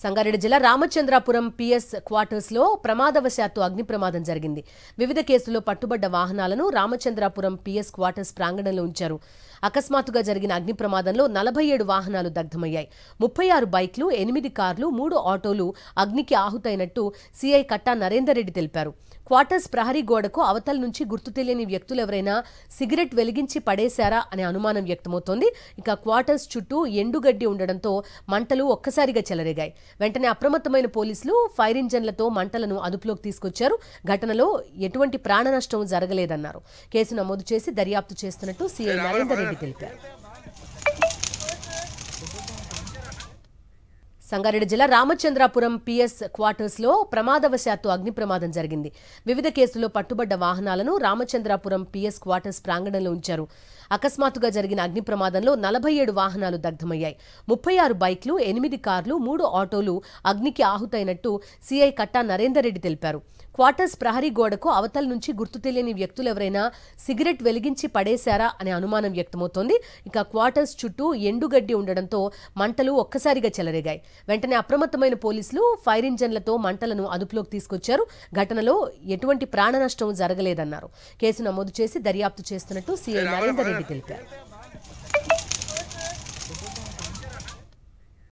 సంగారెడ్డి జిల్లా Ramachandrapuram PS quarters లో ప్రమాదవశాత్తు అగ్ని ప్రమాదం జరిగింది. వివిధ కేసుల్లో పట్టుబడ్డ వాహనాలను రామచంద్రాపురం పిఎస్ క్వార్టర్స్ ప్రాంగణంలో ఉంచారు. అకస్మాత్తుగా జరిగిన అగ్ని ప్రమాదంలో 47 వాహనాలు దగ్ధమయ్యాయి. 36 బైక్లు, 8 కార్లు, 3 ఆటోలు అగ్నికి ఆహుతైనట్టు సీఐ కట్టా నరేందర్ రెడ్డి తెలిపారు. క్వార్టర్స్ ప్రహరీ గోడకు అవతల నుంచి గుర్తు తెలియని వ్యక్తులెవరైనా సిగరెట్ వెలిగించి పడేశారా అనే అనుమానం వ్యక్తమవుతోంది. ఇక క్వార్టర్స్ చుట్టూ ఎండుగడ్డి ఉండడంతో మంటలు ఒక్కసారిగా చెలరేగాయి. వెంటనే అప్రమత్తమైన పోలీసులు ఫైర్ ఇంజన్లతో మంటలను అదుపులోకి తీసుకొచ్చారు. ఘటనలో ఎటువంటి ప్రాణ నష్టం జరగలేదన్నారు. కేసు నమోదు చేసి దర్యాప్తు చేస్తున్నట్టు సీఐ నరేందర్ రెడ్డి తెలిపారు. సంగారెడ్డి జిల్లా రామచంద్రాపురం పిఎస్ క్వార్టర్స్ లో ప్రమాదవశాత్తు అగ్ని ప్రమాదం జరిగింది. వివిధ కేసుల్లో పట్టుబడ్డ వాహనాలను రామచంద్రాపురం పిఎస్ క్వార్టర్స్ ప్రాంగణంలో ఉంచారు. అకస్మాత్తుగా జరిగిన అగ్ని ప్రమాదంలో 47 వాహనాలు దగ్ధమయ్యాయి. 36 బైక్లు, 8 కార్లు, 3 ఆటోలు అగ్నికి ఆహుతైనట్టు సీఐ కట్టా నరేందర్ రెడ్డి తెలిపారు. క్వార్టర్స్ ప్రహరీ గోడకు అవతల నుంచి గుర్తు తెలియని వ్యక్తులెవరైనా సిగరెట్ వెలిగించి పడేశారా అనే అనుమానం వ్యక్తమవుతోంది. ఇక క్వార్టర్స్ చుట్టూ ఎండుగడ్డి ఉండడంతో మంటలు ఒక్కసారిగా చెలరేగాయి. వెంటనే అప్రమత్తమైన పోలీసులు ఫైర్ ఇంజన్లతో మంటలను అదుపులోకి తీసుకొచ్చారు. ఘటనలో ఎటువంటి ప్రాణ నష్టం జరగలేదన్నారు. కేసు నమోదు చేసి దర్యాప్తు చేస్తున్నట్టు సీఐ నరేందర్ రెడ్డి తెలిపారు.